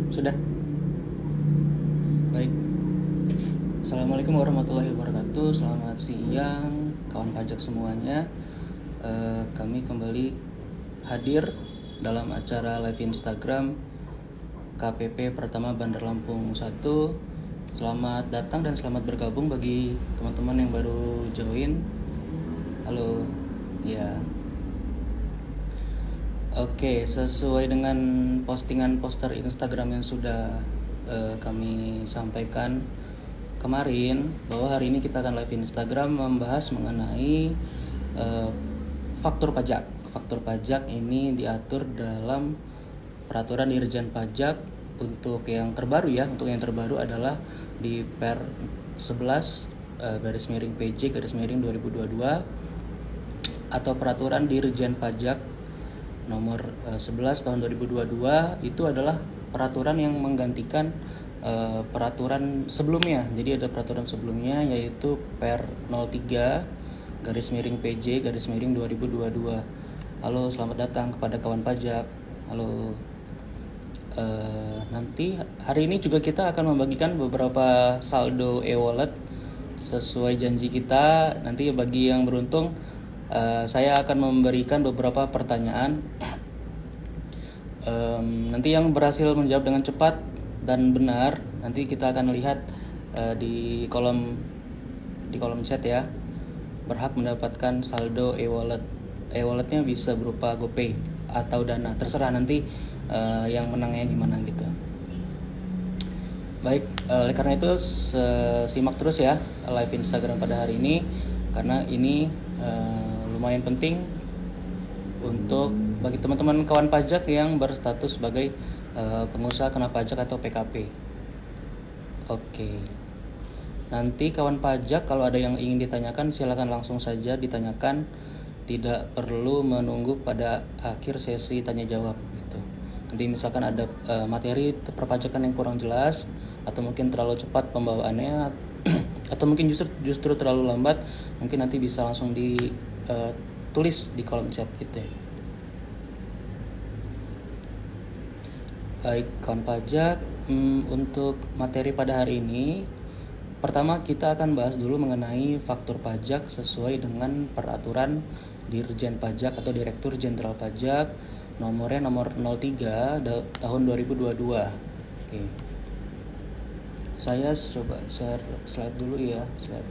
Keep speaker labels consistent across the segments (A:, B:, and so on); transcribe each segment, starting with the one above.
A: Sudah. Baik. Assalamualaikum warahmatullahi wabarakatuh. Selamat siang kawan pajak semuanya. Kami kembali hadir dalam acara live Instagram KPP Pertama Bandar Lampung 1. Selamat datang dan selamat bergabung bagi teman-teman yang baru join. Halo. Ya. Oke, sesuai dengan postingan poster Instagram yang sudah kami sampaikan kemarin, bahwa hari ini kita akan live Instagram membahas mengenai faktur pajak. Faktur pajak ini diatur dalam peraturan Dirjen Pajak untuk yang terbaru ya. Untuk yang terbaru adalah di Per 11 garis miring PJ garis miring 2022 atau peraturan Dirjen Pajak nomor 11 tahun 2022. Itu adalah peraturan yang menggantikan peraturan sebelumnya. Jadi ada peraturan sebelumnya yaitu Per 03 garis miring PJ garis miring 2022. Halo, selamat datang kepada kawan pajak. Halo. Nanti hari ini juga kita akan membagikan beberapa saldo e-wallet sesuai janji kita. Nanti bagi yang beruntung, saya akan memberikan beberapa pertanyaan. Nanti yang berhasil menjawab dengan cepat dan benar, nanti kita akan lihat di kolom chat ya, berhak mendapatkan saldo e-wallet. E-walletnya bisa berupa GoPay atau Dana, terserah nanti yang menangnya gimana gitu. Baik, oleh karena itu simak terus ya live Instagram pada hari ini, karena ini lumayan penting untuk bagi teman-teman kawan pajak yang berstatus sebagai pengusaha kena pajak atau PKP. Oke. Nanti kawan pajak kalau ada yang ingin ditanyakan silakan langsung saja ditanyakan, tidak perlu menunggu pada akhir sesi tanya jawab gitu. Nanti misalkan ada materi perpajakan yang kurang jelas atau mungkin terlalu cepat pembawaannya atau mungkin justru terlalu lambat, mungkin nanti bisa langsung ditulis di kolom chat gitu ya. Baik kawan pajak, untuk materi pada hari ini, pertama kita akan bahas dulu mengenai faktur pajak sesuai dengan peraturan Dirjen Pajak atau Direktur Jenderal Pajak nomornya nomor 03 tahun 2022. Oke. Saya coba share slide dulu ya, slide.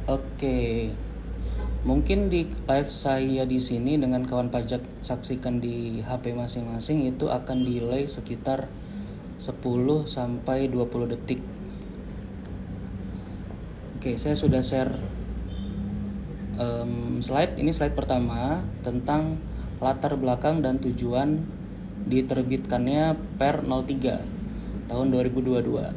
A: Oke. Mungkin di live saya di sini dengan kawan pajak saksikan di HP masing-masing itu akan delay sekitar 10 sampai 20 detik. Oke, saya sudah share slide. Ini slide pertama tentang latar belakang dan tujuan diterbitkannya Per 03 tahun 2022.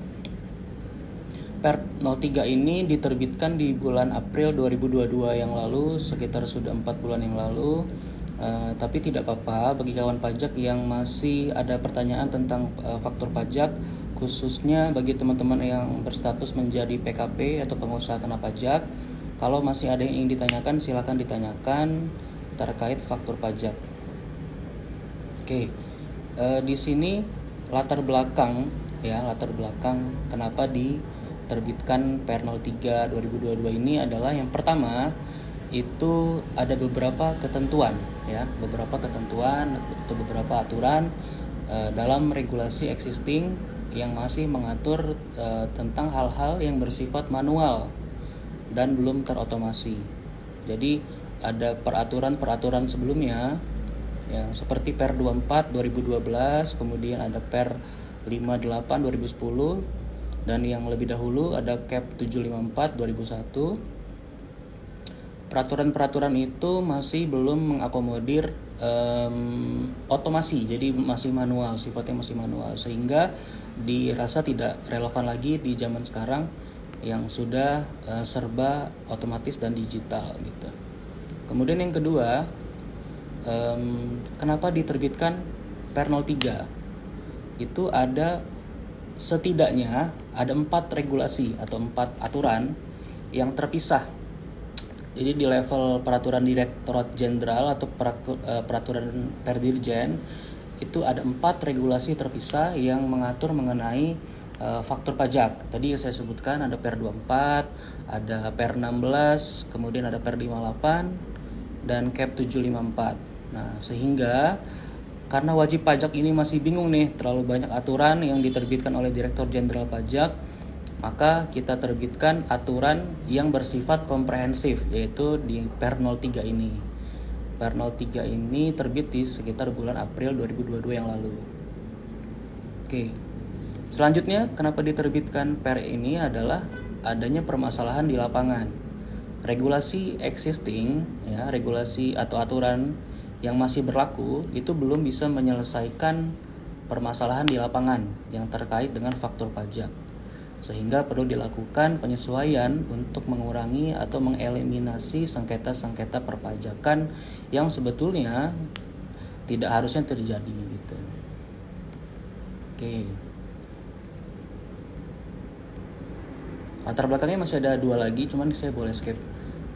A: Per 03 ini diterbitkan di bulan April 2022 yang lalu, sekitar sudah 4 bulan yang lalu. Tapi tidak apa-apa bagi kawan pajak yang masih ada pertanyaan tentang faktur pajak, khususnya bagi teman-teman yang berstatus menjadi PKP atau pengusaha kena pajak. Kalau masih ada yang ingin ditanyakan, silakan ditanyakan terkait faktur pajak. Oke, di sini latar belakang kenapa diterbitkan Per 03 2022 ini adalah yang pertama itu ada beberapa ketentuan atau beberapa aturan dalam regulasi existing yang masih mengatur tentang hal-hal yang bersifat manual dan belum terotomasi. Jadi ada peraturan sebelumnya yang seperti Per 24 2012, kemudian ada Per 58 2010, dan yang lebih dahulu ada Cap 754 2001. Peraturan-peraturan itu masih belum mengakomodir otomasi, jadi masih manual, sifatnya masih manual, sehingga dirasa tidak relevan lagi di zaman sekarang yang sudah serba otomatis dan digital gitu. Kemudian yang kedua, kenapa diterbitkan Per 03? Itu ada setidaknya ada 4 regulasi atau 4 aturan yang terpisah Jadi di level peraturan Direktorat Jenderal atau peraturan Perdirjen itu ada 4 regulasi terpisah yang mengatur mengenai faktur pajak. Tadi saya sebutkan ada Per 24, ada Per 16, kemudian ada Per 58 dan Cap 754. Nah, sehingga karena wajib pajak ini masih bingung nih, terlalu banyak aturan yang diterbitkan oleh Direktur Jenderal Pajak, maka kita terbitkan aturan yang bersifat komprehensif, yaitu di Per 03 ini. Per 03 ini terbit di sekitar bulan April 2022 yang lalu. Oke. Selanjutnya, kenapa diterbitkan Per ini adalah adanya permasalahan di lapangan. Regulasi existing, ya, regulasi atau aturan yang masih berlaku itu belum bisa menyelesaikan permasalahan di lapangan yang terkait dengan faktur pajak. Sehingga perlu dilakukan penyesuaian untuk mengurangi atau mengeliminasi sengketa-sengketa perpajakan yang sebetulnya tidak harusnya terjadi gitu. Oke. Latar belakangnya masih ada 2 lagi, cuman saya boleh skip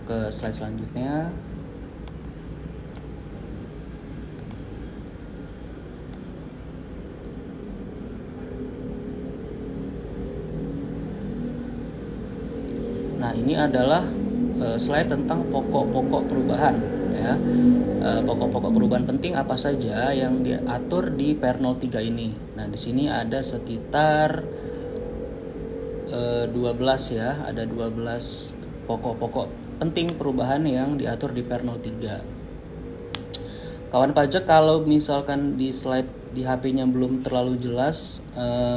A: ke slide selanjutnya. Nah, ini adalah slide tentang pokok-pokok perubahan, ya. Pokok-pokok perubahan penting apa saja yang diatur di Per 03 ini. Nah, di sini ada sekitar 12 ya, ada 12 pokok-pokok penting perubahan yang diatur di Per 03. Kawan pajak, kalau misalkan di slide di HP-nya belum terlalu jelas,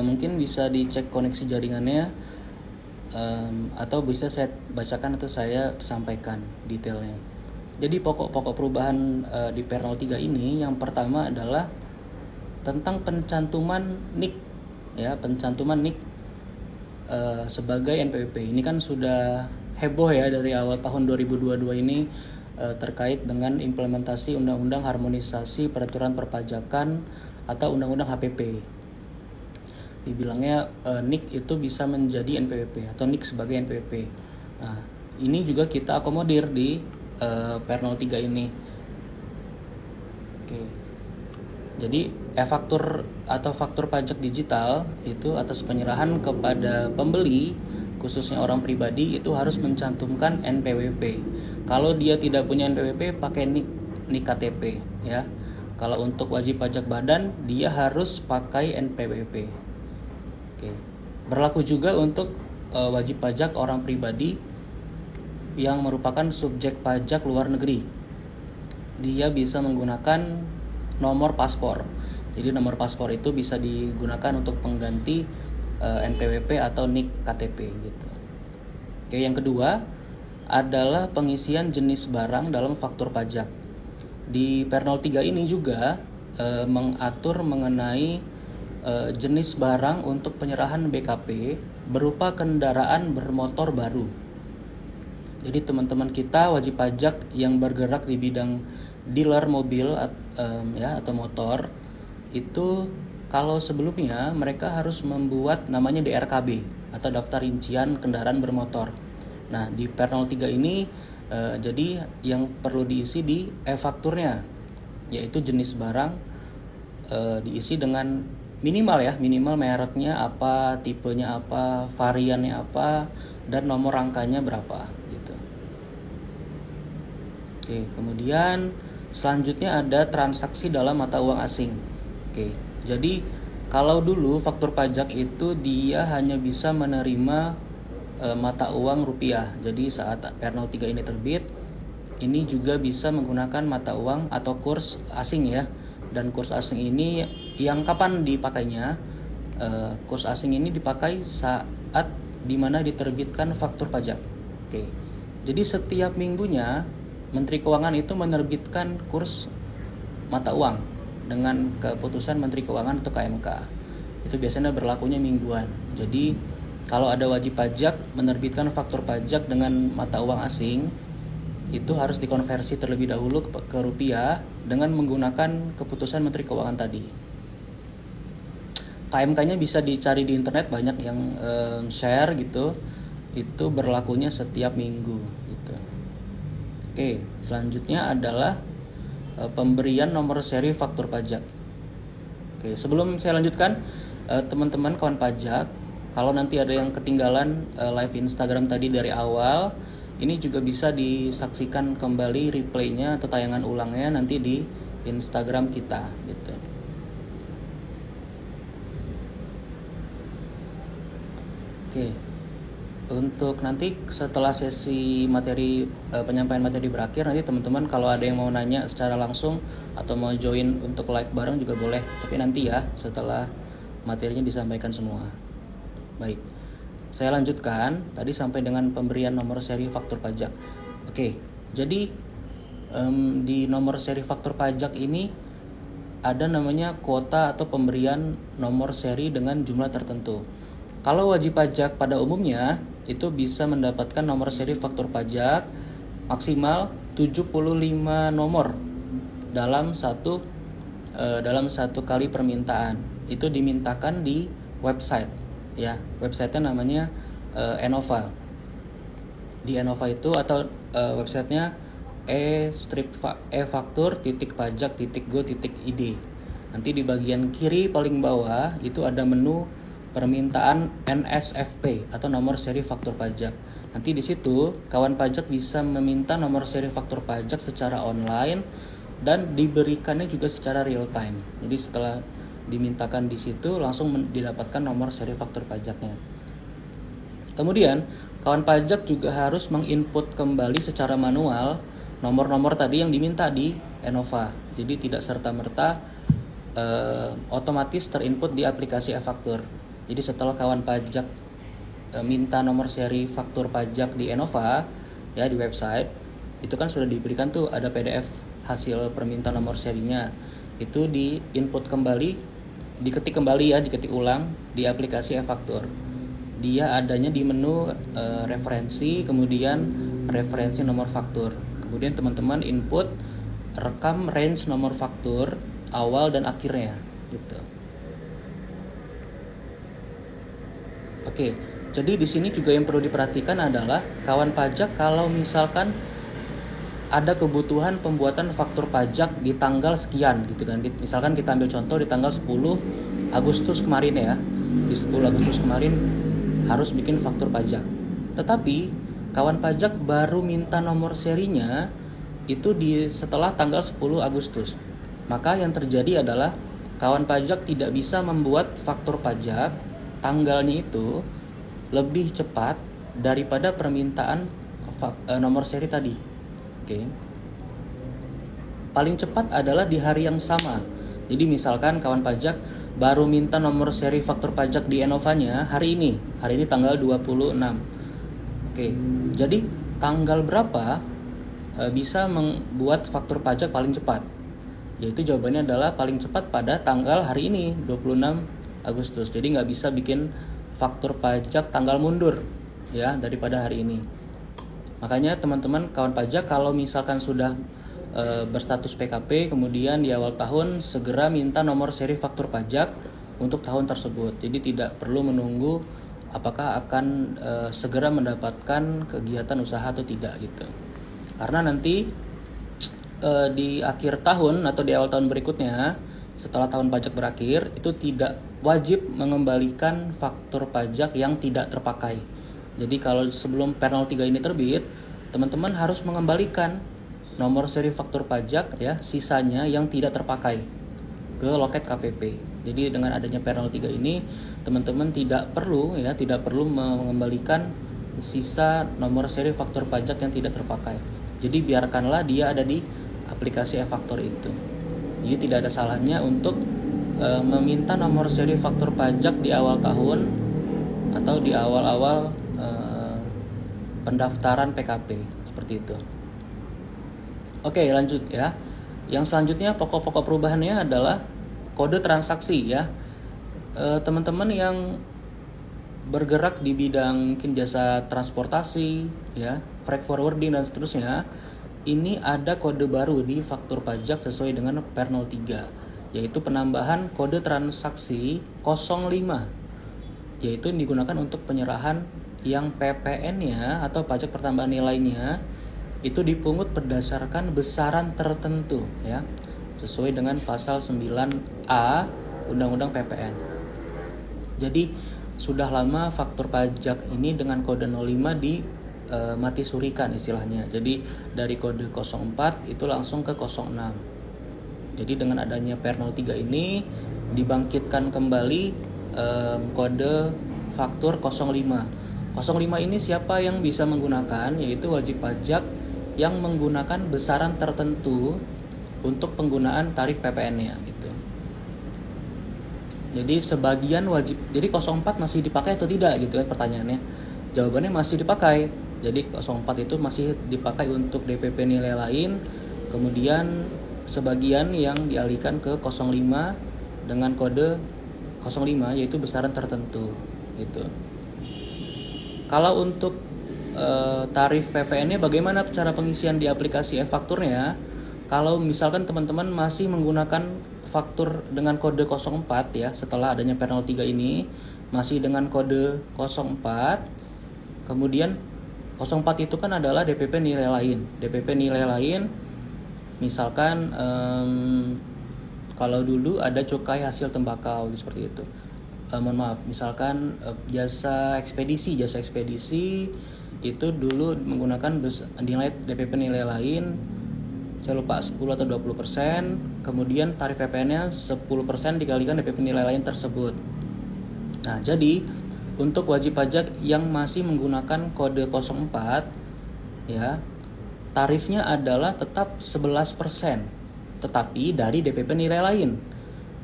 A: mungkin bisa dicek koneksi jaringannya, atau bisa saya bacakan atau saya sampaikan detailnya. Jadi pokok-pokok perubahan di Per 03 ini, yang pertama adalah tentang pencantuman NIK, ya, pencantuman NIK sebagai NPWP. Ini kan sudah heboh ya dari awal tahun 2022 ini terkait dengan implementasi Undang-Undang Harmonisasi Peraturan Perpajakan atau Undang-Undang HPP. Dibilangnya NIK itu bisa menjadi NPWP atau NIK sebagai NPWP. Nah, ini juga kita akomodir di Per 03 ini. Oke. Jadi e-faktur atau faktur pajak digital itu atas penyerahan kepada pembeli, khususnya orang pribadi, itu harus mencantumkan NPWP. Kalau dia tidak punya NPWP, pakai NIK KTP, ya. Kalau untuk wajib pajak badan, dia harus pakai NPWP. Oke. Berlaku juga untuk wajib pajak orang pribadi yang merupakan subjek pajak luar negeri. Dia bisa menggunakan nomor paspor. Jadi nomor paspor itu bisa digunakan untuk pengganti NPWP atau NIK KTP gitu. Oke, yang kedua adalah pengisian jenis barang dalam faktur pajak. Di Per 03 ini juga mengatur mengenai jenis barang untuk penyerahan BKP berupa kendaraan bermotor baru. Jadi teman-teman kita wajib pajak yang bergerak di bidang dealer mobil ya atau motor itu, kalau sebelumnya mereka harus membuat namanya DRKB atau daftar rincian kendaraan bermotor. Nah, di Per 03 ini jadi yang perlu diisi di e-fakturnya, yaitu jenis barang diisi dengan minimal mereknya apa, tipenya apa, variannya apa, dan nomor rangkanya berapa gitu. Oke, kemudian selanjutnya ada transaksi dalam mata uang asing. Oke, jadi kalau dulu faktur pajak itu dia hanya bisa menerima mata uang rupiah. Jadi saat Per 03 ini terbit, ini juga bisa menggunakan mata uang atau kurs asing ya. Dan kurs asing ini yang kapan dipakainya? Kurs asing ini dipakai saat dimana diterbitkan faktur pajak. Oke, jadi setiap minggunya Menteri Keuangan itu menerbitkan kurs mata uang dengan keputusan Menteri Keuangan atau KMK. Itu biasanya berlakunya mingguan. Jadi kalau ada wajib pajak menerbitkan faktur pajak dengan mata uang asing, itu harus dikonversi terlebih dahulu ke rupiah dengan menggunakan keputusan Menteri Keuangan tadi. KMK-nya bisa dicari di internet, banyak yang share gitu. Itu berlakunya setiap minggu gitu. Oke, selanjutnya adalah pemberian nomor seri faktur pajak. Oke, sebelum saya lanjutkan, teman-teman kawan pajak, kalau nanti ada yang ketinggalan live Instagram tadi dari awal, ini juga bisa disaksikan kembali replaynya atau tayangan ulangnya nanti di Instagram kita gitu. Oke, untuk nanti setelah sesi materi penyampaian materi berakhir, nanti teman-teman kalau ada yang mau nanya secara langsung atau mau join untuk live bareng juga boleh, tapi nanti ya setelah materinya disampaikan semua. Baik, saya lanjutkan tadi sampai dengan pemberian nomor seri faktur pajak. Oke, jadi di nomor seri faktur pajak ini ada namanya kuota atau pemberian nomor seri dengan jumlah tertentu. Kalau wajib pajak pada umumnya itu bisa mendapatkan nomor seri faktur pajak maksimal 75 nomor dalam satu kali permintaan. Itu dimintakan di website ya. Websitenya namanya Enova. Di Enova itu atau websitenya e-faktur.pajak.go.id. Nanti di bagian kiri paling bawah itu ada menu permintaan NSFP atau nomor seri faktur pajak. Nanti di situ kawan pajak bisa meminta nomor seri faktur pajak secara online dan diberikannya juga secara real time. Jadi setelah dimintakan di situ langsung didapatkan nomor seri faktur pajaknya. Kemudian kawan pajak juga harus menginput kembali secara manual nomor-nomor tadi yang diminta di Enova. Jadi tidak serta-merta otomatis terinput di aplikasi e-faktur. Jadi setelah kawan pajak minta nomor seri faktur pajak di Enova ya di website, itu kan sudah diberikan tuh ada PDF hasil permintaan nomor serinya. Itu diinput kembali, diketik ulang di aplikasi e-faktur. Dia adanya di menu referensi, kemudian referensi nomor faktur. Kemudian teman-teman input rekam range nomor faktur awal dan akhirnya gitu. Oke, jadi di sini juga yang perlu diperhatikan adalah kawan pajak kalau misalkan ada kebutuhan pembuatan faktur pajak di tanggal sekian gitu kan. Misalkan kita ambil contoh di tanggal 10 Agustus kemarin ya. Di 10 Agustus kemarin harus bikin faktur pajak. Tetapi kawan pajak baru minta nomor serinya itu setelah tanggal 10 Agustus. Maka yang terjadi adalah kawan pajak tidak bisa membuat faktur pajak tanggalnya itu lebih cepat daripada permintaan nomor seri tadi. Oke. Paling cepat adalah di hari yang sama. Jadi misalkan kawan pajak baru minta nomor seri faktur pajak di Enovanya hari ini tanggal 26. Oke. Jadi tanggal berapa bisa membuat faktur pajak paling cepat? Yaitu jawabannya adalah paling cepat pada tanggal hari ini 26 Agustus. Jadi nggak bisa bikin faktur pajak tanggal mundur ya daripada hari ini. Makanya teman-teman kawan pajak kalau misalkan sudah berstatus PKP kemudian di awal tahun segera minta nomor seri faktur pajak untuk tahun tersebut. Jadi tidak perlu menunggu apakah akan segera mendapatkan kegiatan usaha atau tidak gitu. Karena nanti di akhir tahun atau di awal tahun berikutnya setelah tahun pajak berakhir itu tidak wajib mengembalikan faktur pajak yang tidak terpakai. Jadi kalau sebelum Per03 ini terbit, teman-teman harus mengembalikan nomor seri faktur pajak ya sisanya yang tidak terpakai ke loket KPP. Jadi dengan adanya Per03 ini teman-teman tidak perlu mengembalikan sisa nomor seri faktur pajak yang tidak terpakai. Jadi biarkanlah dia ada di aplikasi e-faktur itu. Jadi tidak ada salahnya untuk meminta nomor seri faktur pajak di awal tahun atau di awal-awal pendaftaran PKP seperti itu. Oke, lanjut ya. Yang selanjutnya pokok-pokok perubahannya adalah kode transaksi ya. Teman-teman yang bergerak di bidang mungkin jasa transportasi ya, freight forwarding dan seterusnya, ini ada kode baru di faktur pajak sesuai dengan Per03, yaitu penambahan kode transaksi 05, yaitu yang digunakan untuk penyerahan yang PPN-nya atau pajak pertambahan nilainya itu dipungut berdasarkan besaran tertentu ya, sesuai dengan pasal 9A Undang-Undang PPN. Jadi sudah lama faktur pajak ini dengan kode 05 mati surikan istilahnya. Jadi dari kode 04 itu langsung ke 06. Jadi dengan adanya Per 03 ini dibangkitkan kembali kode faktur 05. 05 ini siapa yang bisa menggunakan, yaitu wajib pajak yang menggunakan besaran tertentu untuk penggunaan tarif PPN-nya gitu. Jadi sebagian wajib, jadi 04 masih dipakai atau tidak gitu kan pertanyaannya. Jawabannya masih dipakai. Jadi 04 itu masih dipakai untuk DPP nilai lain, kemudian sebagian yang dialihkan ke 05 dengan kode 05 yaitu besaran tertentu gitu. Kalau untuk tarif PPN-nya bagaimana cara pengisian di aplikasi e-fakturnya? Kalau misalkan teman-teman masih menggunakan faktur dengan kode 04 ya, setelah adanya Per 03 ini masih dengan kode 04. Kemudian 04 itu kan adalah DPP nilai lain. DPP nilai lain misalkan kalau dulu ada cukai hasil tembakau seperti itu. Mohon maaf, misalkan jasa ekspedisi itu dulu menggunakan nilai DPP nilai lain, saya lupa 10 atau 20%, kemudian tarif PPN-nya 10% dikalikan DPP nilai lain tersebut. Nah, jadi untuk wajib pajak yang masih menggunakan kode 04 ya, tarifnya adalah tetap 11%, tetapi dari DPP nilai lain.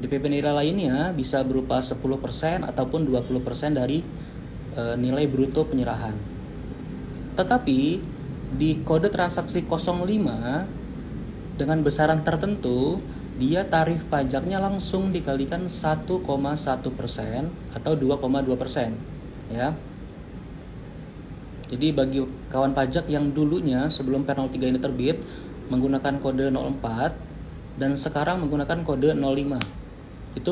A: DPP nilai lainnya bisa berupa 10% ataupun 20% dari nilai bruto penyerahan. Tetapi di kode transaksi 05 dengan besaran tertentu, dia tarif pajaknya langsung dikalikan 1,1% atau 2,2% ya. Jadi bagi kawan pajak yang dulunya sebelum Per 03 ini terbit menggunakan kode 04 dan sekarang menggunakan kode 05, itu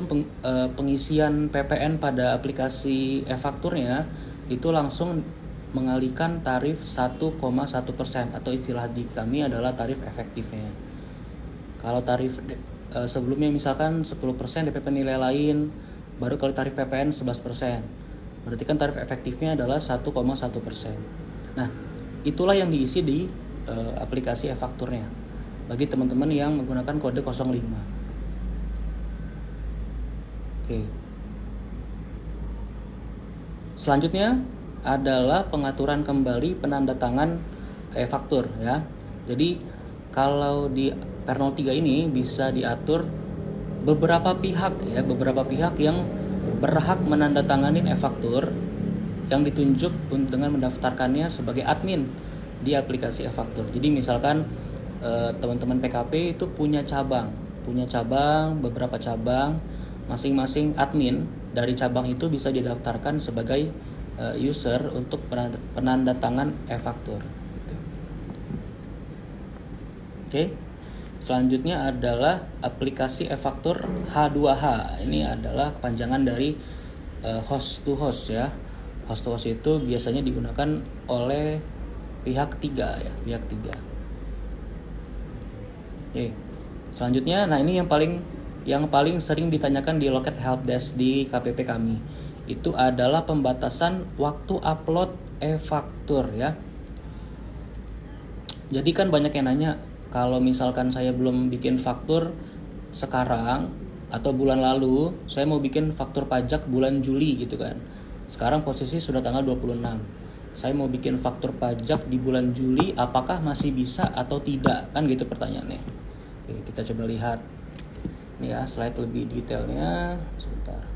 A: pengisian PPN pada aplikasi e-fakturnya itu langsung mengalihkan tarif 1,1% atau istilah di kami adalah tarif efektifnya. Kalau tarif sebelumnya misalkan 10% DPP nilai lain, baru kalau tarif PPN 11%. Berarti kan tarif efektifnya adalah 1,1%. Nah, itulah yang diisi di aplikasi e-fakturnya bagi teman-teman yang menggunakan kode 05. Oke. Selanjutnya adalah pengaturan kembali penandatangan e-faktur ya. Jadi kalau di Per 03 ini bisa diatur beberapa pihak yang berhak menandatanganin e-faktur yang ditunjuk dengan mendaftarkannya sebagai admin di aplikasi e-faktur. Jadi misalkan teman-teman PKP itu punya beberapa cabang, masing-masing admin dari cabang itu bisa didaftarkan sebagai user untuk penandatangan e-faktur. Oke. Selanjutnya adalah aplikasi e-faktur H2H. Ini adalah kepanjangan dari host to host ya. Host to host itu biasanya digunakan oleh pihak ketiga ya, pihak ketiga. Oke. Selanjutnya, nah ini yang paling sering ditanyakan di loket helpdesk di KPP kami. Itu adalah pembatasan waktu upload e-faktur ya. Jadi kan banyak yang nanya, kalau misalkan saya belum bikin faktur sekarang atau bulan lalu, saya mau bikin faktur pajak bulan Juli gitu kan. Sekarang posisi sudah tanggal 26. Saya mau bikin faktur pajak di bulan Juli, apakah masih bisa atau tidak? Kan gitu pertanyaannya. Oke, kita coba lihat. Ini ya, slide lebih detailnya. Sebentar.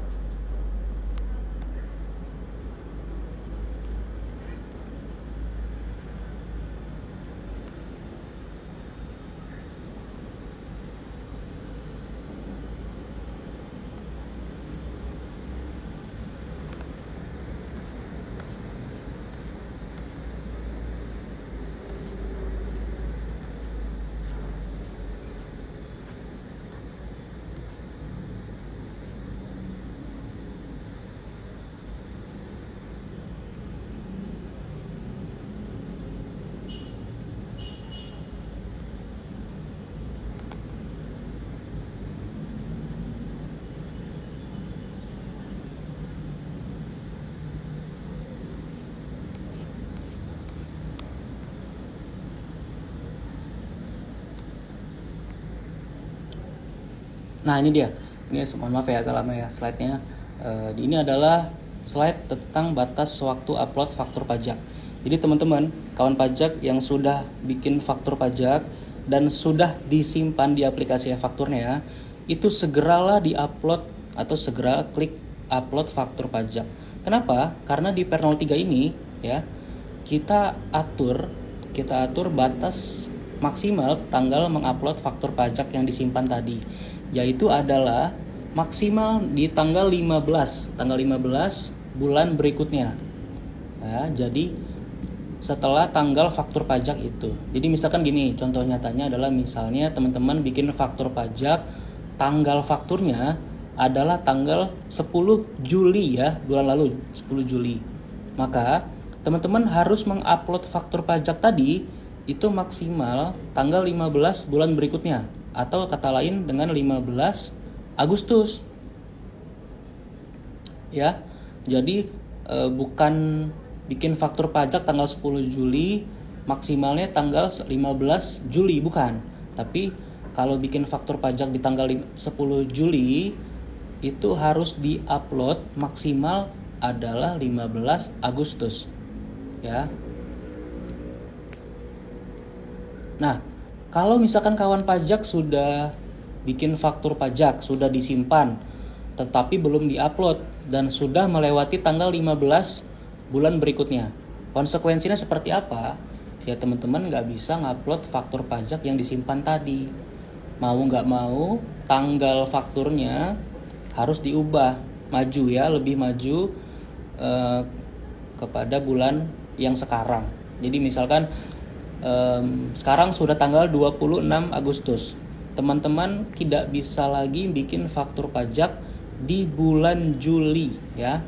A: Nah ini dia, ini mohon maaf ya agak lama ya slide-nya. Ini adalah slide tentang batas waktu upload faktur pajak. Jadi teman-teman, kawan pajak yang sudah bikin faktur pajak dan sudah disimpan di aplikasi e-fakturnya, itu segeralah di-upload atau segera klik upload faktur pajak. Kenapa? Karena di Per 03 ini ya, kita atur batas maksimal tanggal mengupload faktur pajak yang disimpan tadi, yaitu adalah maksimal di tanggal 15 bulan berikutnya. Ya, jadi setelah tanggal faktur pajak itu. Jadi misalkan gini, contoh nyatanya adalah misalnya teman-teman bikin faktur pajak, tanggal fakturnya adalah tanggal 10 Juli ya, bulan lalu 10 Juli. Maka teman-teman harus mengupload faktur pajak tadi itu maksimal tanggal 15 bulan berikutnya, atau kata lain dengan 15 Agustus. Ya. Jadi bukan bikin faktur pajak tanggal 10 Juli maksimalnya tanggal 15 Juli, bukan. Tapi kalau bikin faktur pajak di tanggal 10 Juli itu harus di-upload maksimal adalah 15 Agustus. Ya. Nah, kalau misalkan kawan pajak sudah bikin faktur pajak, sudah disimpan, tetapi belum di-upload dan sudah melewati tanggal 15 bulan berikutnya, konsekuensinya seperti apa? Ya teman-teman nggak bisa ngupload faktur pajak yang disimpan tadi. Mau nggak mau, tanggal fakturnya harus diubah, maju ya, lebih maju kepada bulan yang sekarang. Jadi misalkan sekarang sudah tanggal 26 Agustus. Teman-teman tidak bisa lagi bikin faktur pajak di bulan Juli ya.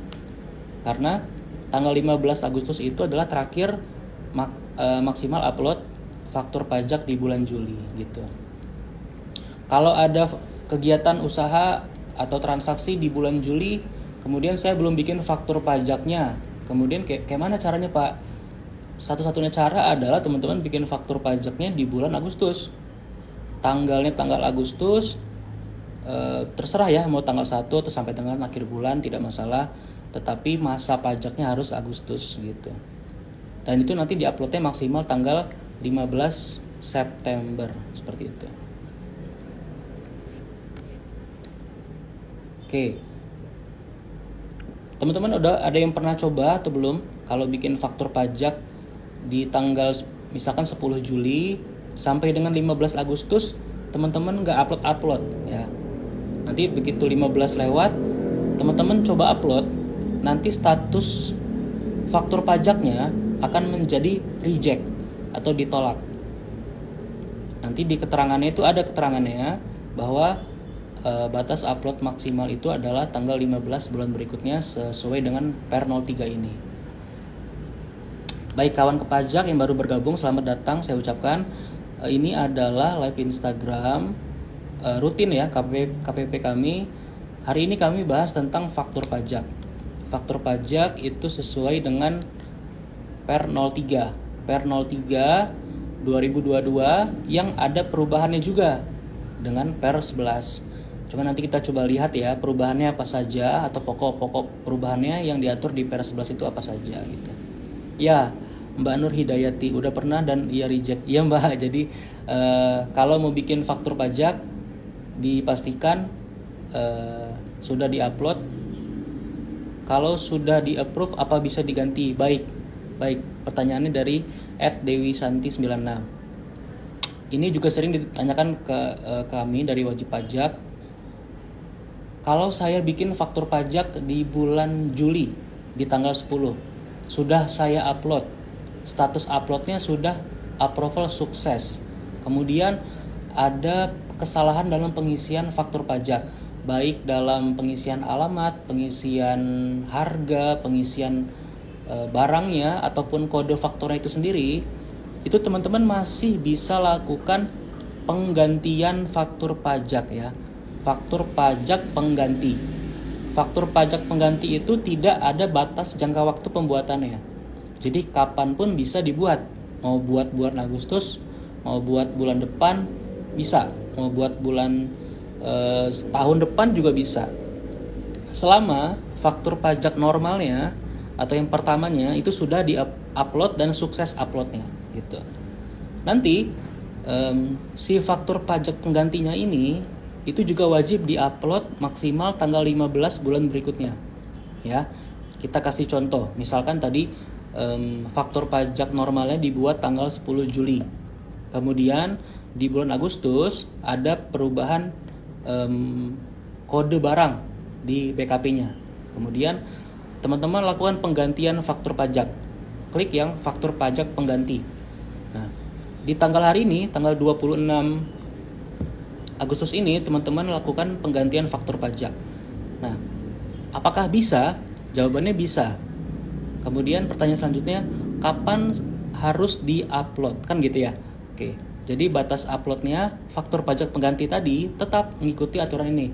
A: Karena tanggal 15 Agustus itu adalah terakhir maksimal upload faktur pajak di bulan Juli gitu. Kalau ada kegiatan usaha atau transaksi di bulan Juli, kemudian saya belum bikin faktur pajaknya. Kemudian kayak mana caranya, Pak? Satu-satunya cara adalah teman-teman bikin faktur pajaknya di bulan Agustus. Tanggalnya tanggal Agustus, terserah ya, mau tanggal 1 atau sampai dengan akhir bulan tidak masalah. Tetapi masa pajaknya harus Agustus gitu. Dan itu nanti diuploadnya maksimal tanggal 15 September seperti itu. Oke. Teman-teman udah ada yang pernah coba atau belum kalau bikin faktur pajak di tanggal misalkan 10 Juli sampai dengan 15 Agustus teman-teman nggak upload ya. Nanti begitu 15 lewat, teman-teman coba upload, nanti status faktur pajaknya akan menjadi reject atau ditolak. Nanti di keterangannya itu ada keterangannya bahwa batas upload maksimal itu adalah tanggal 15 bulan berikutnya sesuai dengan Per 03 ini. Baik kawan kepajak yang baru bergabung, selamat datang saya ucapkan. Ini adalah live Instagram rutin ya KPP kami. Hari ini kami bahas tentang faktur pajak. Faktur pajak itu sesuai dengan Per 03. Per 03 2022 yang ada perubahannya juga dengan Per 11. Cuma nanti kita coba lihat ya perubahannya apa saja atau pokok-pokok perubahannya yang diatur di Per 11 itu apa saja gitu. Ya, Mbak Nur Hidayati udah pernah dan ia reject. Iya Mbak, jadi kalau mau bikin faktur pajak dipastikan sudah diupload. Kalau sudah di-approve apa bisa diganti? Baik, pertanyaannya dari @dewisanti96. Ini juga sering ditanyakan ke kami dari wajib pajak. Kalau saya bikin faktur pajak di bulan Juli di tanggal 10, sudah saya upload, status uploadnya sudah approval sukses. Kemudian ada kesalahan dalam pengisian faktur pajak, baik dalam pengisian alamat, pengisian harga, pengisian barangnya ataupun kode fakturnya itu sendiri. Itu teman-teman masih bisa lakukan penggantian faktur pajak ya. Faktur pajak pengganti. Faktur pajak pengganti itu tidak ada batas jangka waktu pembuatannya. Jadi kapanpun bisa dibuat. Mau buat bulan Agustus, mau buat bulan depan bisa. Mau buat bulan tahun depan juga bisa. Selama faktur pajak normalnya atau yang pertamanya itu sudah di-upload dan sukses uploadnya gitu. Nanti si faktur pajak penggantinya ini itu juga wajib di-upload maksimal tanggal 15 bulan berikutnya. Ya. Kita kasih contoh, misalkan tadi faktur pajak normalnya dibuat tanggal 10 Juli. Kemudian di bulan Agustus ada perubahan kode barang di BKP-nya. Kemudian teman-teman lakukan penggantian faktur pajak. Klik yang faktur pajak pengganti. Nah, di tanggal hari ini, tanggal 26 Agustus ini, teman-teman lakukan penggantian faktur pajak. Nah, apakah bisa? Jawabannya bisa. Kemudian pertanyaan selanjutnya, kapan harus di-upload? Kan gitu ya. Oke. Jadi batas uploadnya faktur pajak pengganti tadi tetap mengikuti aturan ini.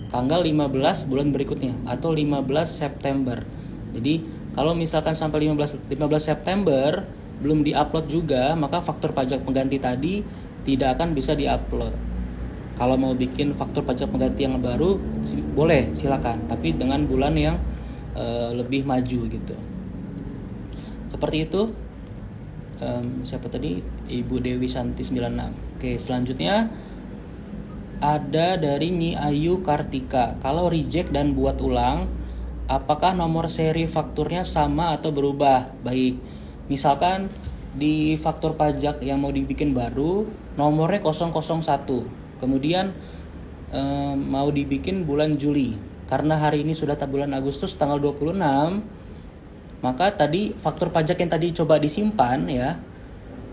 A: Tanggal 15 bulan berikutnya atau 15 September. Jadi kalau misalkan sampai 15 September belum diupload juga, maka faktur pajak pengganti tadi tidak akan bisa diupload. Kalau mau bikin faktur pajak pengganti yang baru boleh, silakan, tapi dengan bulan yang lebih maju gitu. Seperti itu. Siapa tadi? Ibu Dewi Santi 96. Oke, selanjutnya ada dari Nyi Ayu Kartika. Kalau reject dan buat ulang, apakah nomor seri fakturnya sama atau berubah? Baik, misalkan di faktur pajak yang mau dibikin baru, nomornya 001. Kemudian mau dibikin bulan Juli. Karena hari ini sudah bulan Agustus tanggal 26, maka tadi faktur pajak yang tadi coba disimpan ya,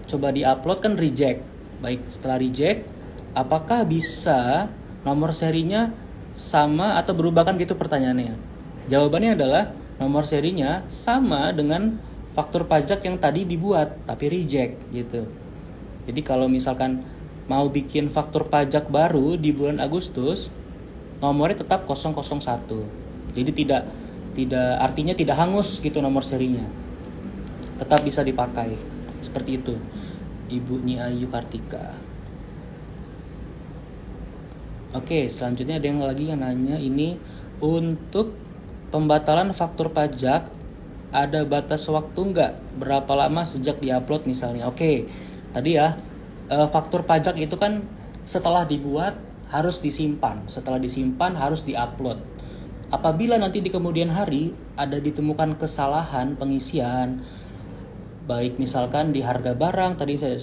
A: coba diupload kan reject. Baik, setelah reject, apakah bisa nomor serinya sama atau berubah, kan gitu pertanyaannya. Jawabannya adalah nomor serinya sama dengan faktur pajak yang tadi dibuat tapi reject gitu. Jadi kalau misalkan mau bikin faktur pajak baru di bulan Agustus, nomornya tetap 001. Jadi tidak artinya tidak hangus gitu nomor serinya. Tetap bisa dipakai. Seperti itu. Ibu Nyi Ayu Kartika. Oke, selanjutnya ada yang lagi yang nanya ini, untuk pembatalan faktur pajak ada batas waktu nggak? Berapa lama sejak diupload misalnya? Oke, tadi ya faktur pajak itu kan setelah dibuat harus disimpan, setelah disimpan harus diupload. Apabila nanti di kemudian hari ada ditemukan kesalahan pengisian, baik misalkan di harga barang tadi saya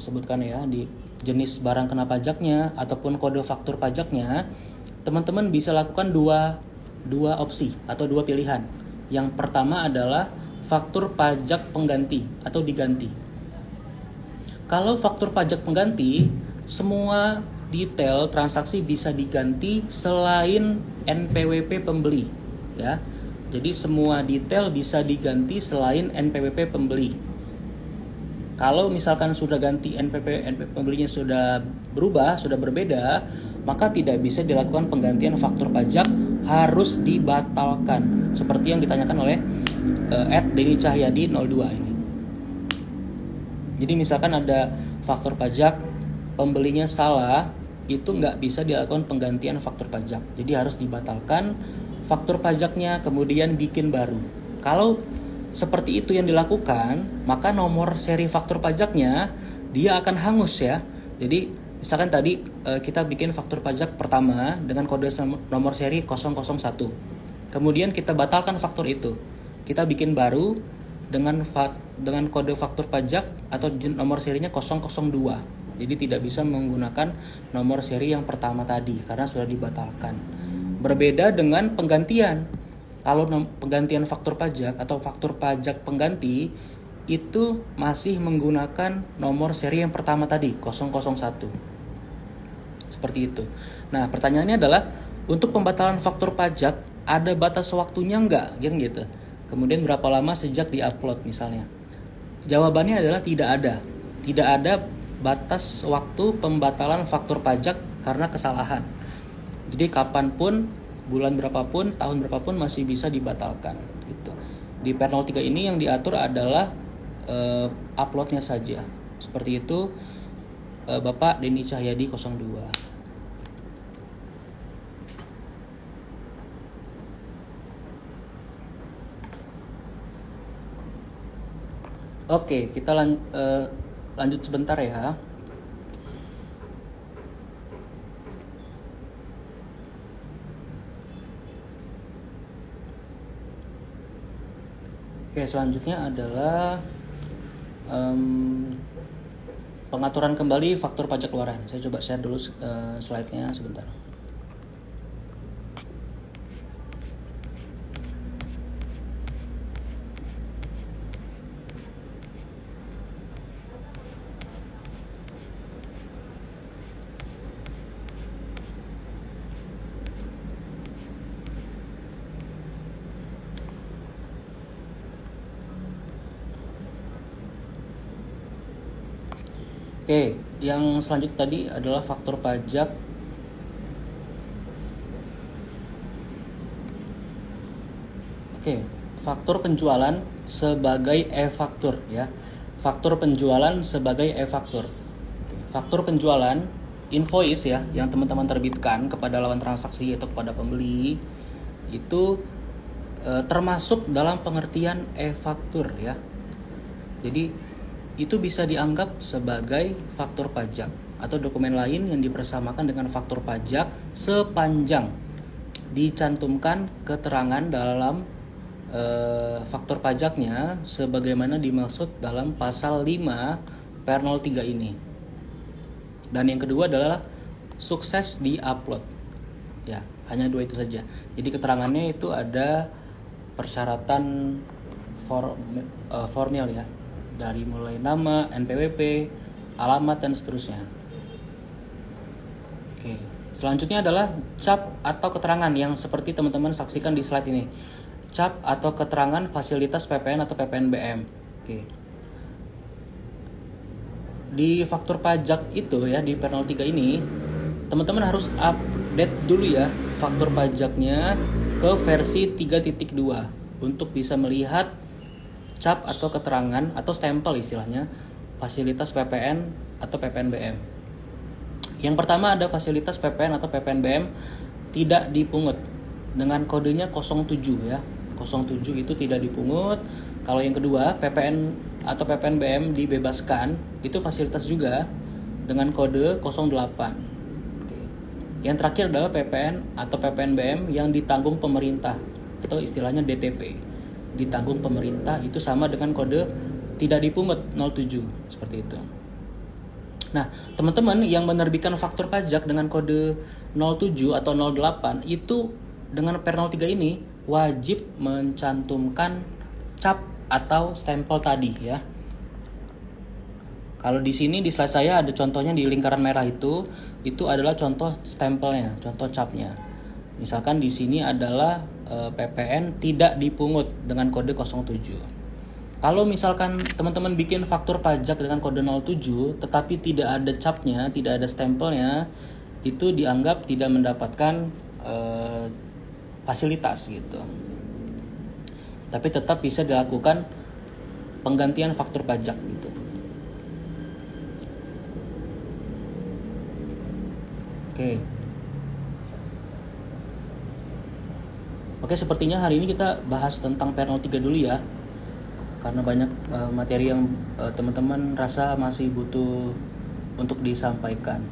A: sebutkan ya, di jenis barang kena pajaknya ataupun kode faktur pajaknya, teman-teman bisa lakukan dua opsi atau dua pilihan. Yang pertama adalah faktur pajak pengganti atau diganti. Kalau faktur pajak pengganti, semua detail transaksi bisa diganti selain NPWP pembeli ya. Jadi semua detail bisa diganti selain NPWP pembeli. Kalau misalkan sudah ganti NPWP pembelinya sudah berubah, sudah berbeda, maka tidak bisa dilakukan penggantian faktur pajak, harus dibatalkan. Seperti yang ditanyakan oleh @denicahyadi 02 ini. Jadi misalkan ada faktur pajak pembelinya salah, itu nggak bisa dilakukan penggantian faktur pajak. Jadi harus dibatalkan faktur pajaknya, kemudian bikin baru. Kalau seperti itu yang dilakukan, maka nomor seri faktur pajaknya dia akan hangus ya. Jadi misalkan tadi kita bikin faktur pajak pertama dengan kode nomor seri 001. Kemudian kita batalkan faktur itu. Kita bikin baru dengan kode faktur pajak atau nomor serinya 002. Jadi tidak bisa menggunakan nomor seri yang pertama tadi karena sudah dibatalkan. Berbeda dengan penggantian. Kalau penggantian faktur pajak atau faktur pajak pengganti itu masih menggunakan nomor seri yang pertama tadi, 001. Seperti itu. Nah, pertanyaannya adalah, untuk pembatalan faktur pajak ada batas waktunya nggak? Gitu. Kemudian berapa lama sejak diupload misalnya? Jawabannya adalah tidak ada. Tidak ada batas waktu pembatalan faktur pajak karena kesalahan. Jadi kapanpun, bulan berapapun, tahun berapapun masih bisa dibatalkan gitu. Di Per 03 ini yang diatur adalah uploadnya saja. Seperti itu Bapak Deni Cahyadi 02. Oke, kita lanjut sebentar ya. Oke, selanjutnya adalah pengaturan kembali faktur pajak keluaran. Saya coba share dulu slide-nya sebentar. Oke, yang selanjutnya tadi adalah faktur pajak. Oke, faktur penjualan sebagai e-faktur ya. Faktur penjualan sebagai e-faktur. Faktur penjualan invoice ya yang teman-teman terbitkan kepada lawan transaksi atau kepada pembeli itu termasuk dalam pengertian e-faktur ya. Jadi itu bisa dianggap sebagai faktur pajak atau dokumen lain yang dipersamakan dengan faktur pajak sepanjang dicantumkan keterangan dalam faktur pajaknya sebagaimana dimaksud dalam pasal 5 per 03 ini. Dan yang kedua adalah sukses di-upload. Ya, hanya dua itu saja. Jadi keterangannya itu ada persyaratan formil ya. Dari mulai nama, NPWP, alamat dan seterusnya. Oke, selanjutnya adalah cap atau keterangan yang seperti teman-teman saksikan di slide ini. Cap atau keterangan fasilitas PPN atau PPNBM. Oke. Di faktur pajak itu ya di per 03 ini, teman-teman harus update dulu ya faktur pajaknya ke versi 3.2 untuk bisa melihat cap atau keterangan atau stempel istilahnya fasilitas PPN atau PPNBM. Yang pertama ada fasilitas PPN atau PPNBM tidak dipungut dengan kodenya 07 ya. 07 itu tidak dipungut. Kalau yang kedua PPN atau PPNBM dibebaskan itu fasilitas juga dengan kode 08. Oke. Yang terakhir adalah PPN atau PPNBM yang ditanggung pemerintah atau istilahnya DTP. Ditanggung pemerintah itu sama dengan kode tidak dipungut 07 seperti itu. Nah, teman-teman yang menerbitkan faktur pajak dengan kode 07 atau 08 itu dengan per 03 ini wajib mencantumkan cap atau stempel tadi ya. Kalau di sini di slide saya ada contohnya di lingkaran merah itu adalah contoh stempelnya, contoh capnya. Misalkan di sini adalah PPN tidak dipungut dengan kode 07. Kalau misalkan teman-teman bikin faktur pajak dengan kode 07 tetapi tidak ada capnya, tidak ada stempelnya, itu dianggap tidak mendapatkan fasilitas gitu. Tapi tetap bisa dilakukan penggantian faktur pajak gitu. Oke, sepertinya hari ini kita bahas tentang per 03 dulu ya. Karena banyak materi yang teman-teman rasa masih butuh untuk disampaikan.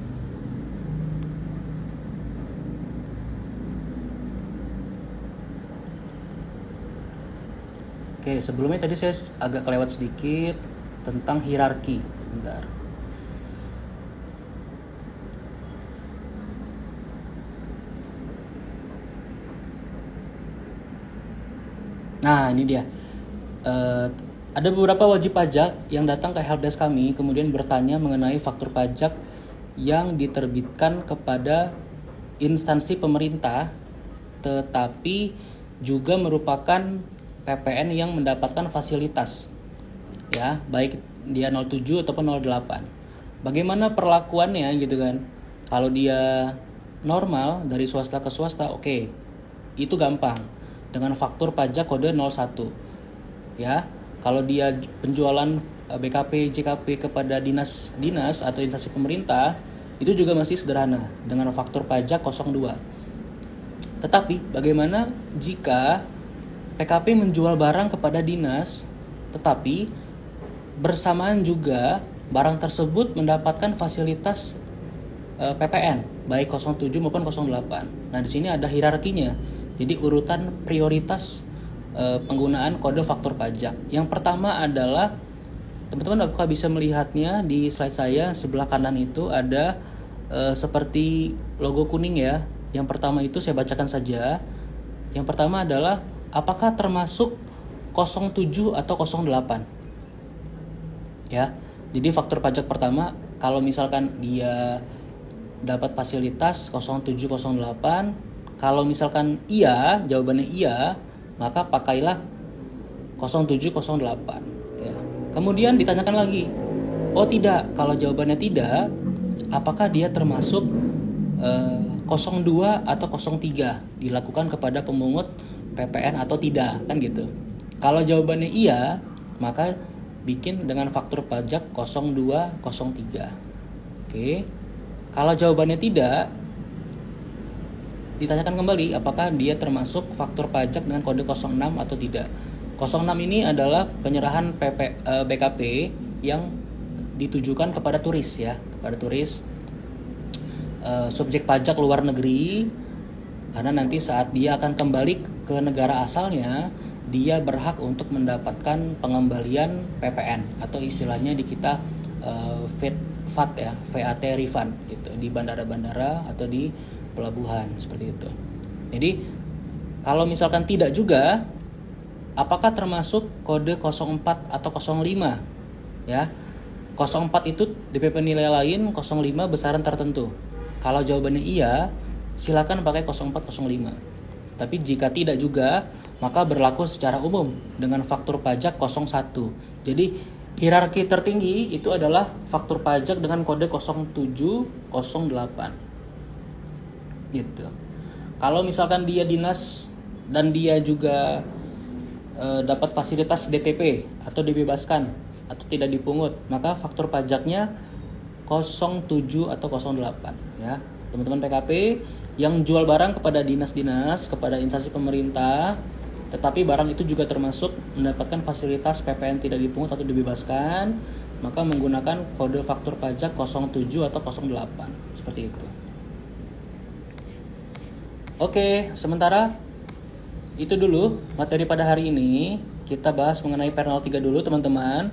A: Oke, sebelumnya tadi saya agak kelewat sedikit tentang hierarki. Sebentar. Nah, ini dia. Ada beberapa wajib pajak yang datang ke helpdesk kami kemudian bertanya mengenai faktur pajak yang diterbitkan kepada instansi pemerintah tetapi juga merupakan PPN yang mendapatkan fasilitas ya, baik dia 07 ataupun 08. Bagaimana perlakuannya gitu kan? Kalau dia normal dari swasta ke swasta, oke. Itu gampang dengan faktur pajak kode 01. Ya, kalau dia penjualan BKP, JKP kepada dinas atau instansi pemerintah, itu juga masih sederhana dengan faktur pajak 02. Tetapi bagaimana jika PKP menjual barang kepada dinas, tetapi bersamaan juga barang tersebut mendapatkan fasilitas PPN baik 07 maupun 08. Nah, di sini ada hierarkinya. Jadi urutan prioritas penggunaan kode faktur pajak. Yang pertama adalah, teman-teman apakah bisa melihatnya di slide saya sebelah kanan itu ada seperti logo kuning ya. Yang pertama itu saya bacakan saja. Yang pertama adalah apakah termasuk 07 atau 08? Ya. Jadi faktur pajak pertama kalau misalkan dia dapat fasilitas 0708, kalau misalkan iya, jawabannya iya, maka pakailah 0708 ya. Kemudian ditanyakan lagi, oh tidak, kalau jawabannya tidak, apakah dia termasuk 02 atau 03 dilakukan kepada pemungut PPN atau tidak, kan gitu. Kalau jawabannya iya, maka bikin dengan faktur pajak 0203. Oke. Kalau jawabannya tidak, ditanyakan kembali apakah dia termasuk faktur pajak dengan kode 06 atau tidak. 06 ini adalah penyerahan BKP yang ditujukan kepada turis ya, kepada turis subjek pajak luar negeri, karena nanti saat dia akan kembali ke negara asalnya, dia berhak untuk mendapatkan pengembalian PPN atau istilahnya di kita VAT ya, VAT refund gitu di bandara-bandara atau di pelabuhan seperti itu. Jadi kalau misalkan tidak juga, apakah termasuk kode 04 atau 05 ya? 04 itu DPP nilai lain, 05 besaran tertentu. Kalau jawabannya iya, silakan pakai 0405. Tapi jika tidak juga, maka berlaku secara umum dengan faktur pajak 01. Jadi hierarki tertinggi itu adalah faktur pajak dengan kode 0708. Gitu. Kalau misalkan dia dinas dan dia juga dapat fasilitas DTP atau dibebaskan atau tidak dipungut, maka faktur pajaknya 07 atau 08 ya. Teman-teman PKP yang jual barang kepada dinas-dinas, kepada instansi pemerintah, tetapi barang itu juga termasuk mendapatkan fasilitas PPN tidak dipungut atau dibebaskan, maka menggunakan kode faktur pajak 07 atau 08 seperti itu. Oke, sementara itu dulu materi pada hari ini. Kita bahas mengenai Per 03 dulu teman-teman.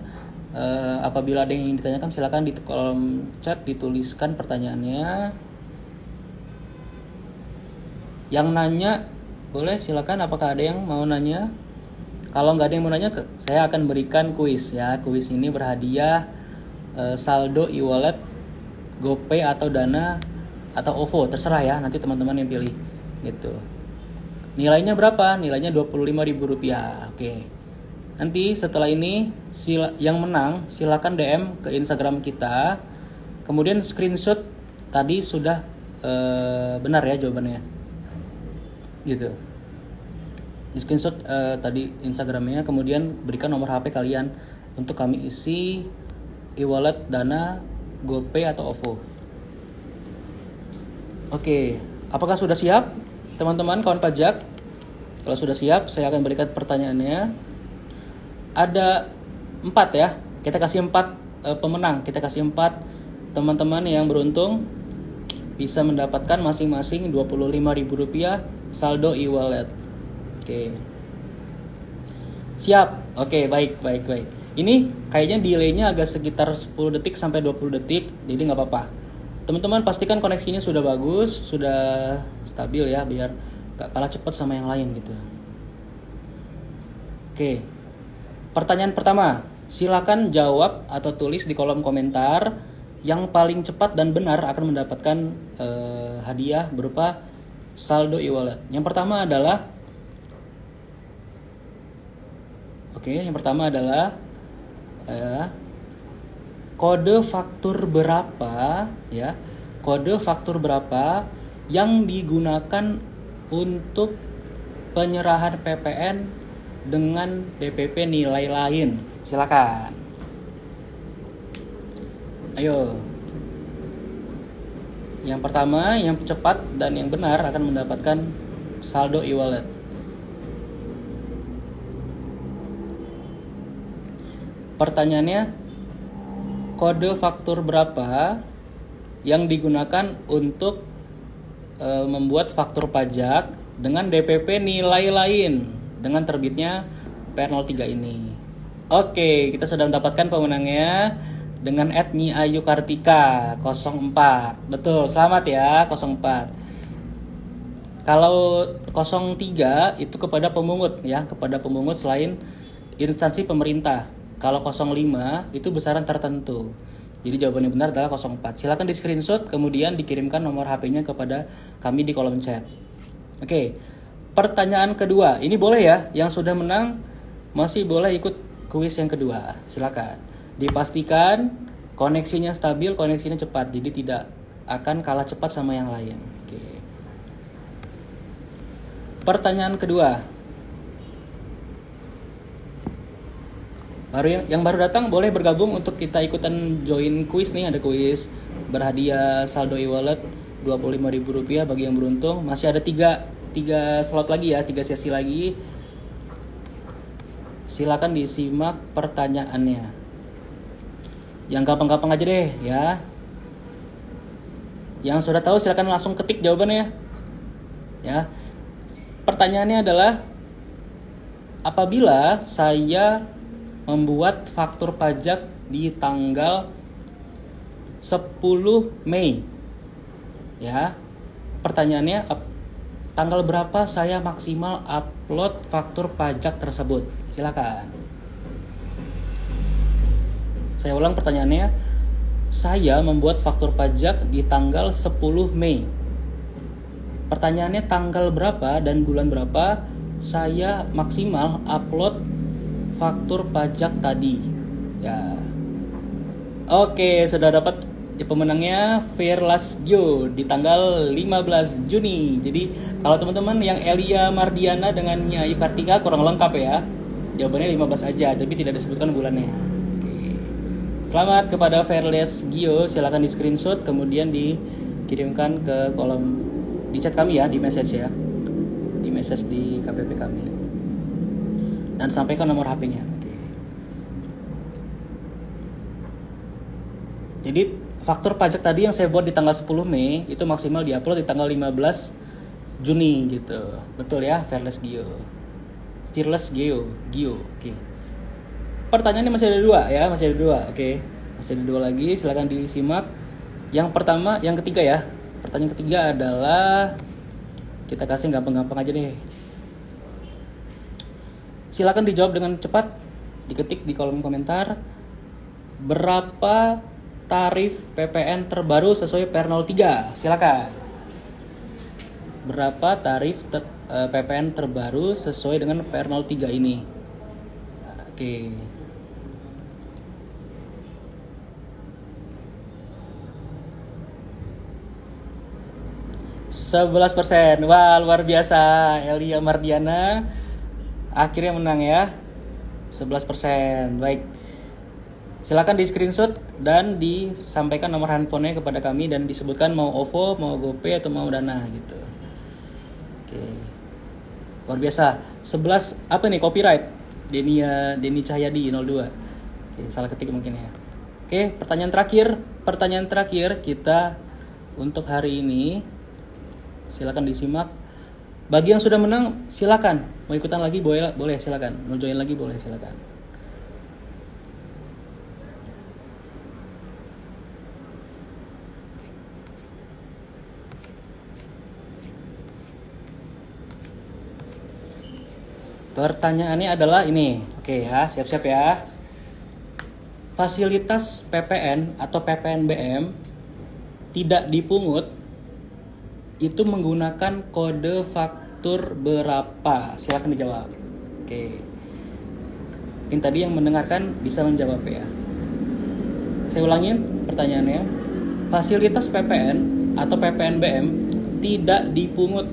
A: Apabila ada yang ingin ditanyakan, silakan di kolom chat dituliskan pertanyaannya. Yang nanya boleh silakan, apakah ada yang mau nanya? Kalau nggak ada yang mau nanya, saya akan berikan kuis ya. Kuis ini berhadiah saldo e-wallet, GoPay atau Dana atau OVO, terserah ya, nanti teman-teman yang pilih gitu. Nilainya berapa? Nilainya Rp25.000. Oke. Nanti setelah ini yang menang silakan DM ke Instagram kita. Kemudian screenshot tadi sudah benar ya jawabannya. Gitu. Di screenshot tadi Instagramnya, kemudian berikan nomor HP kalian untuk kami isi e-wallet, Dana, GoPay atau OVO. Oke, apakah sudah siap teman-teman kawan pajak? Kalau sudah siap, saya akan berikan pertanyaannya. Ada 4 ya, kita kasih 4 pemenang, kita kasih 4 teman-teman yang beruntung bisa mendapatkan masing-masing Rp25.000 saldo e-wallet. Oke. Siap. Oke, baik. Ini kayaknya delaynya agak sekitar 10 detik sampai 20 detik, jadi nggak apa-apa. Teman-teman pastikan koneksinya sudah bagus, sudah stabil ya, biar gak kalah cepat sama yang lain gitu. Oke. Pertanyaan pertama, silakan jawab atau tulis di kolom komentar. Yang paling cepat dan benar akan mendapatkan hadiah berupa saldo e-wallet. Yang pertama adalah kode faktur berapa ya? Kode faktur berapa yang digunakan untuk penyerahan PPN dengan DPP nilai lain? Silakan. Ayo. Yang pertama, yang cepat dan yang benar akan mendapatkan saldo e-wallet. Pertanyaannya, kode faktur berapa yang digunakan untuk membuat faktur pajak dengan DPP nilai lain dengan terbitnya PR03 ini. Oke, kita sudah mendapatkan pemenangnya dengan @nyiayukartika 04. Betul, selamat ya 04. Kalau 03 itu kepada pemungut ya, kepada pemungut selain instansi pemerintah. Kalau 05 itu besaran tertentu. Jadi jawabannya benar adalah 04. Silakan di screenshot kemudian dikirimkan nomor HP-nya kepada kami di kolom chat. Oke. Pertanyaan kedua. Ini boleh ya, yang sudah menang masih boleh ikut kuis yang kedua. Silakan. Dipastikan koneksinya stabil, koneksinya cepat. Jadi tidak akan kalah cepat sama yang lain. Oke. Pertanyaan kedua. Yang baru datang boleh bergabung untuk kita ikutan join kuis nih. Ada kuis berhadiah saldo e-wallet Rp25.000 bagi yang beruntung. Masih ada 3 slot lagi ya, 3 sesi lagi. Silakan disimak pertanyaannya. Yang gampang-gampang aja deh ya. Yang sudah tahu silakan langsung ketik jawabannya ya. Pertanyaannya adalah, apabila saya membuat faktur pajak di tanggal 10 Mei. Ya. Pertanyaannya, tanggal berapa saya maksimal upload faktur pajak tersebut? Silakan. Saya ulang pertanyaannya. Saya membuat faktur pajak di tanggal 10 Mei. Pertanyaannya, tanggal berapa dan bulan berapa saya maksimal upload faktur pajak tadi ya. Oke, sudah dapat pemenangnya Fearless Gio di tanggal 15 Juni. Jadi kalau teman-teman yang Elia Mardiana dengan Nyayu Kartika kurang lengkap ya, jawabannya 15 aja tapi tidak disebutkan bulannya. Oke. Selamat kepada Fearless Gio. Silakan di screenshot kemudian dikirimkan ke kolom di chat kami ya, di message ya, di message di KPP kami. Dan sampaikan nomor HP-nya. Oke. Jadi faktur pajak tadi yang saya buat di tanggal 10 Mei itu maksimal diupload di tanggal 15 Juni gitu. Betul ya, Fearless Gio. Oke. Pertanyaannya masih ada 2 ya, masih ada 2. Oke. Masih ada 2 lagi, silakan disimak. Yang pertama, yang ketiga ya. Pertanyaan ketiga adalah, kita kasih gampang-gampang aja deh. Silakan dijawab dengan cepat, diketik di kolom komentar. Berapa tarif PPN terbaru sesuai PR03? Silakan. Berapa tarif PPN terbaru sesuai dengan PR03 ini? Oke. %11. Wah, luar biasa. Elia Mardiana akhirnya menang ya, 11%. Baik, silakan di screenshot dan disampaikan nomor handphonenya kepada kami dan disebutkan mau OVO, mau GoPay atau mau Dana gitu. Oke, luar biasa. 11 apa nih, copyright Denny Cahyadi 02. Oke, salah ketik mungkin ya. Oke, pertanyaan terakhir kita untuk hari ini. Silakan disimak. Bagi yang sudah menang, silakan. Mau ikutan lagi boleh silakan. Mau join lagi boleh silakan. Pertanyaannya adalah ini. Oke ya, siap-siap ya. Fasilitas PPN atau PPNBM tidak dipungut itu menggunakan kode faktur berapa? Silakan dijawab. Oke. Mungkin tadi yang mendengarkan bisa menjawab ya. Saya ulangin pertanyaannya. Fasilitas PPN atau PPNBM tidak dipungut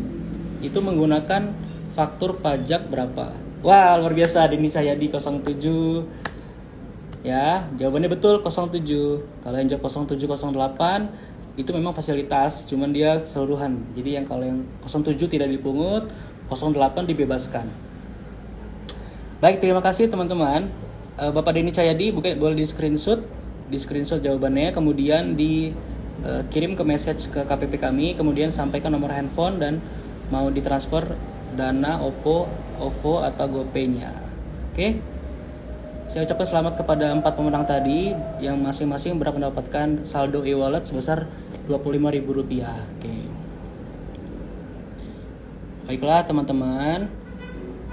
A: itu menggunakan faktur pajak berapa? Wah, luar biasa. Denny Cahyadi 07. Ya, jawabannya betul 07. Kalau yang jawab 0708 itu memang fasilitas, cuman dia keseluruhan. Jadi yang kalau yang 07 tidak dipungut, 08 dibebaskan. Baik, terima kasih teman-teman. Bapak Denny Cahyadi boleh di screenshot jawabannya, kemudian dikirim ke message ke KPP kami, kemudian sampaikan nomor handphone dan mau ditransfer dana OVO atau GoPay-nya. Oke? Saya ucapkan selamat kepada 4 pemenang tadi yang masing-masing berhak mendapatkan saldo e-wallet sebesar Rp25.000. Oke. Baiklah teman-teman,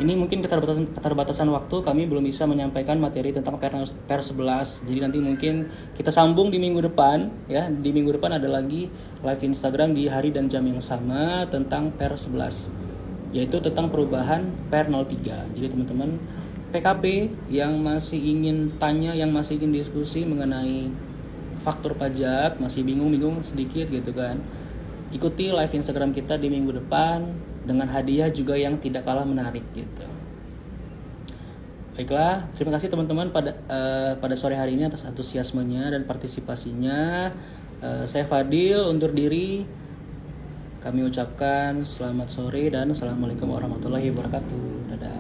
A: ini mungkin keterbatasan waktu, kami belum bisa menyampaikan materi tentang per 11. Jadi nanti mungkin kita sambung di minggu depan ya. Di minggu depan ada lagi live Instagram di hari dan jam yang sama tentang per 11, yaitu tentang perubahan per 03. Jadi teman-teman PKP yang masih ingin tanya, yang masih ingin diskusi mengenai faktur pajak, masih bingung sedikit gitu kan, ikuti live Instagram kita di minggu depan dengan hadiah juga yang tidak kalah menarik gitu. Baiklah, terima kasih teman-teman pada sore hari ini atas antusiasmenya dan partisipasinya. Saya Fadil undur diri. Kami ucapkan selamat sore dan assalamualaikum warahmatullahi wabarakatuh. Dadah.